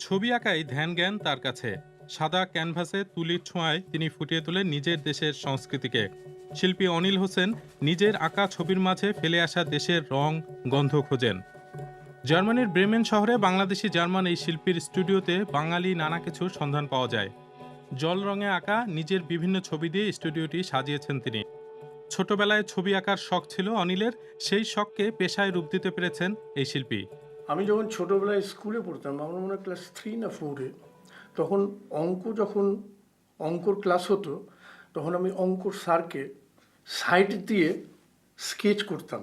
ছবি আঁকাই ধ্যান জ্ঞান তার কাছে। সাদা ক্যানভাসে তুলির ছোঁয়ায় তিনি ফুটিয়ে তোলেন নিজের দেশের সংস্কৃতিকে। শিল্পী অনিল হোসেন নিজের আঁকা ছবির মাঝে ফেলে আসা দেশের রং, গন্ধ খোঁজেন। জার্মানির ব্রেমেন শহরে বাংলাদেশি জার্মান এই শিল্পীর স্টুডিওতে বাঙালি নানা কিছুর সন্ধান পাওয়া যায়। জল রঙে আঁকা নিজের বিভিন্ন ছবি দিয়ে স্টুডিওটি সাজিয়েছেন তিনি। ছোটবেলায় ছবি আঁকার শখ ছিল অনিলের, সেই শখকে পেশায় রূপ দিতে পেরেছেন এই শিল্পী। আমি যখন ছোটোবেলায় স্কুলে পড়তাম, আমার মনে হয় ক্লাস 3 না 4-এ, তখন যখন অঙ্কর ক্লাস হতো, তখন আমি অঙ্কর স্যারকে সাইড দিয়ে স্কেচ করতাম।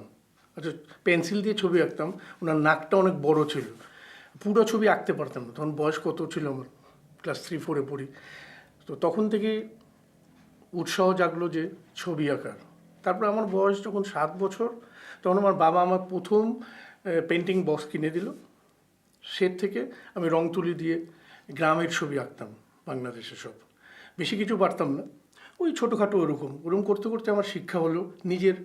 আচ্ছা, পেন্সিল দিয়ে ছবি আঁকতাম। ওনার নাকটা অনেক বড় ছিল, পুরো ছবি আঁকতে পারতাম না। তখন বয়স কত ছিল আমার, ক্লাস 3-4-এ পড়ি। তো তখন থেকে উৎসাহ জাগলো যে ছবি আঁকার। তারপর আমার বয়স যখন 7 বছর, তখন আমার বাবা আমার প্রথম পেন্টিং বক্স কিনে দিল। সে থেকে আমি রং তুলি দিয়ে গ্রামের ছবি আঁকতাম, বাংলাদেশে সব। বেশি কিছু পারতাম না, ওই ছোটোখাটো ওরকম করতে করতে আমার শিক্ষা হলো, নিজের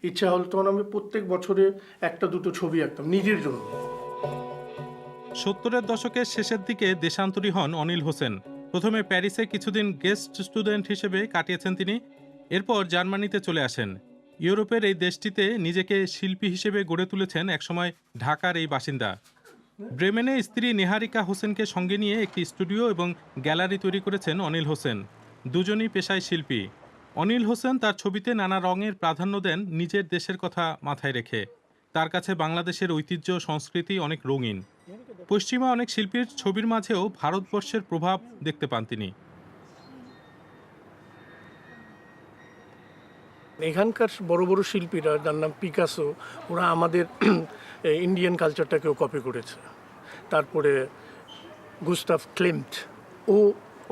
ইচ্ছা হলো। তখন আমি প্রত্যেক বছরে একটা দুটো ছবি আঁকতাম নিজের জন্য। 70-এর দশকের শেষের দিকে দেশান্তরী হন অনিল হোসেন। প্রথমে প্যারিসে কিছুদিন গেস্ট স্টুডেন্ট হিসেবে কাটিয়েছেন তিনি। এরপর জার্মানিতে চলে আসেন। ইউরোপের এই দেশটিতে নিজেকে শিল্পী হিসেবে গড়ে তুলেছেন একসময় ঢাকার এই বাসিন্দা। ব্রেমেনে স্ত্রী নেহারিকা হোসেনকে সঙ্গে নিয়ে একটি স্টুডিও এবং গ্যালারি তৈরি করেছেন অনিল হোসেন। দুজনই পেশায় শিল্পী। অনিল হোসেন তার ছবিতে নানা রঙের প্রাধান্য দেন নিজের দেশের কথা মাথায় রেখে। তার কাছে বাংলাদেশের ঐতিহ্য সংস্কৃতি অনেক রঙিন। পশ্চিমা অনেক শিল্পীর ছবির মাঝেও ভারতবর্ষের প্রভাব দেখতে পান তিনি। এখানকার বড় বড় শিল্পীরা, যার নাম পিকাসো, ওরা আমাদের ইন্ডিয়ান কালচারটাকেও কপি করেছে। তারপরে গুস্তাভ ক্লিমট, ও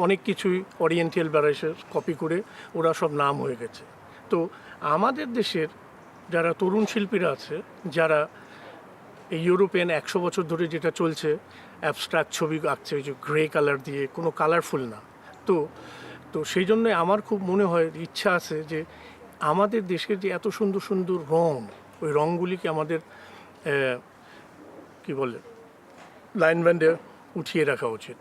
অনেক কিছুই ওরিয়েন্টাল ভ্যারাইটিস কপি করে ওরা সব নাম হয়ে গেছে। তো আমাদের দেশের যারা তরুণ শিল্পীরা আছে, যারা এই ইউরোপিয়ান 100 বছর ধরে যেটা চলছে, অ্যাবস্ট্রাক্ট ছবি আঁকছে ওই যে গ্রে কালার দিয়ে, কোনো কালারফুল না। তো তো সেই জন্যে আমার খুব মনে হয়, ইচ্ছা আছে যে আমাদের দেশের যে এত সুন্দর সুন্দর রং, ওই রঙগুলিকে আমাদের কি বলে লাইন ব্যান্ডে উঠিয়ে রাখা উচিত,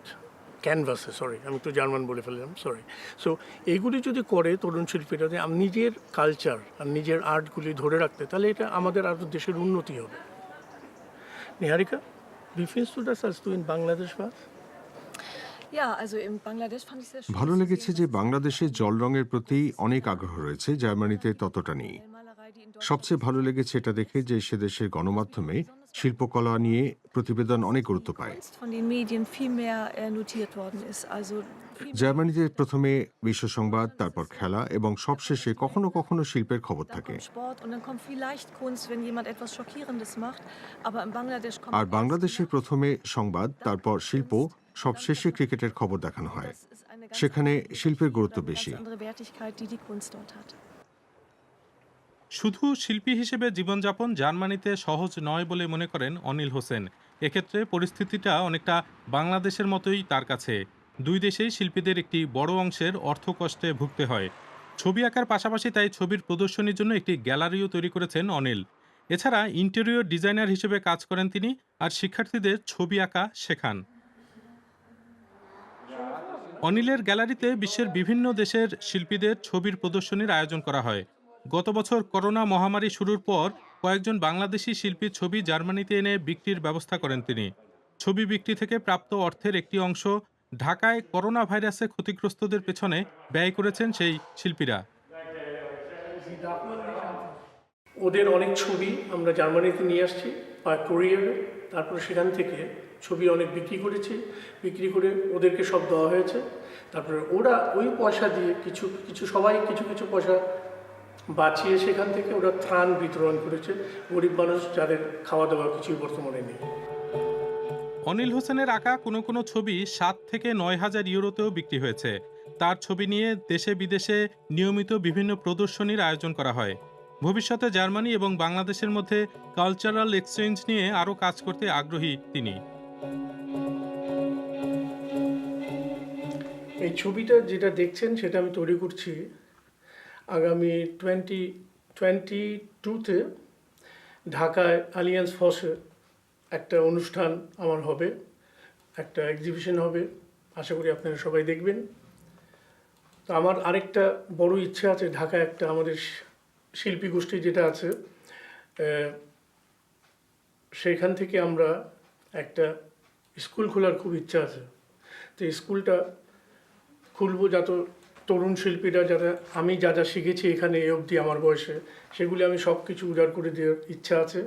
ক্যানভাসে। সরি, আমি তো জার্মান বলে ফেললাম, সরি। সো এইগুলি যদি করে তরুণ শিল্পীরা, যে নিজের কালচার আর নিজের আর্টগুলি ধরে রাখতে, তাহলে এটা আমাদের আরও দেশের উন্নতি হবে। নিহারিকা, wie findest du das, als du in Bangladesch warst? Ja, also in Bangladesch fand ich sehr schön ভালো zu লেগেছে sehen, যে dass die বাংলাদেশে জল রঙের প্রতি অনেক Kultur আগ্রহ রয়েছে, জার্মানিতে ততটা নেই। Aquarellmalerei, die in Deutschland সবচেয়ে ভালো লেগেছে এটা দেখে যে সে দেশের গণমাধ্যমে শিল্পকলা নিয়ে প্রতিবেদন অনেক গুরুত্ব die পায়। Kunst von den Medien viel mehr notiert worden ist. Also viel mehr জার্মানিতে প্রথমে বিশ্ব সংবাদ, তারপর খেলা এবং সবশেষে কখনো কখনো শিল্পের খবর dann থাকে। kommt Sport und dann kommt vielleicht Kunst, wenn jemand etwas Schockierendes macht. Aber in Bangladesch kommt R erst বাংলাদেশে die প্রথমে সংবাদ, Nachricht, তারপর dann শিল্প, Kunst, dann সবশেষে kommt ক্রিকেটের খবর দেখানো Und হয়। das ist eine ganz সেখানে andere শিল্পের Hierarchie গুরুত্ব oder eine ganz বেশি। andere Wertigkeit, die die Kunst dort hat. শুধু শিল্পী হিসেবে জীবনযাপন জার্মানিতে সহজ নয় বলে মনে করেন অনিল হোসেন। এক্ষেত্রে পরিস্থিতিটা অনেকটা বাংলাদেশের মতোই তার কাছে। দুই দেশেই শিল্পীদের একটি বড় অংশের অর্থকষ্টে ভুগতে হয়। ছবি আঁকার পাশাপাশি তাই ছবির প্রদর্শনীর জন্য একটি গ্যালারিও তৈরি করেছেন অনিল। এছাড়া ইন্টেরিয়র ডিজাইনার হিসেবে কাজ করেন তিনি, আর শিক্ষার্থীদের ছবি আঁকা শেখান। অনিলের গ্যালারিতে বিশ্বের বিভিন্ন দেশের শিল্পীদের ছবির প্রদর্শনীর আয়োজন করা হয়। গত বছর করোনা মহামারী শুরুর পর কয়েকজন বাংলাদেশি শিল্পীর ছবি জার্মানিতে এনে বিক্রির ব্যবস্থা করেন তিনি। ছবি বিক্রি থেকে প্রাপ্ত অর্থের একটি অংশ ঢাকায় করোনা ভাইরাসে ক্ষতিগ্রস্তদের পেছনে ব্যয় করেছেন সেই শিল্পীরা। ওদের অনেক ছবি আমরা জার্মানিতে নিয়ে আসছি বা কোরিয়ারে। তারপরে সেখান থেকে ছবি অনেক বিক্রি করে ওদেরকে সব দেওয়া হয়েছে। তারপরে ওরা ওই পয়সা দিয়ে সবাই কিছু পয়সা বাঁচিয়ে সেখান থেকে ওরা ত্রাণ বিতরণ করেছে গরিব মানুষ, যাদের খাওয়া দাওয়া কিছুই বর্তমানে নেই। অনিল হোসেনের আঁকা কোনো কোনো ছবি 7 থেকে 9,000 ইউরোতেও বিক্রি হয়েছে। তার ছবি নিয়ে দেশে বিদেশে নিয়মিত বিভিন্ন প্রদর্শনীর আয়োজন করা হয়। ভবিষ্যতে জার্মানি এবং বাংলাদেশের মধ্যে কালচারাল এক্সচেঞ্জ নিয়ে আরও কাজ করতে আগ্রহী তিনি। এই ছবিটা যেটা দেখছেন সেটা আমি তৈরি করছি আগামী 2022-তে ঢাকায় আলিয়ান্স ফসে একটা অনুষ্ঠান আমার হবে। একটা এক্সিবিশন হবে, আশা করি আপনারা সবাই দেখবেন। তো আমার আরেকটা বড় ইচ্ছা আছে, ঢাকায় একটা আমাদের শিল্পী গোষ্ঠী যেটা আছে, সেইখান থেকে আমরা একটা স্কুল খোলার খুব ইচ্ছা আছে। তো স্কুলটা খুলবো যাতে তরুণ শিল্পীরা, যারা আমি যা যা শিখেছি এখানে এ অবধি আমার বয়সে, সেগুলি আমি সব কিছু উজাড় করে দেওয়ার ইচ্ছা আছে।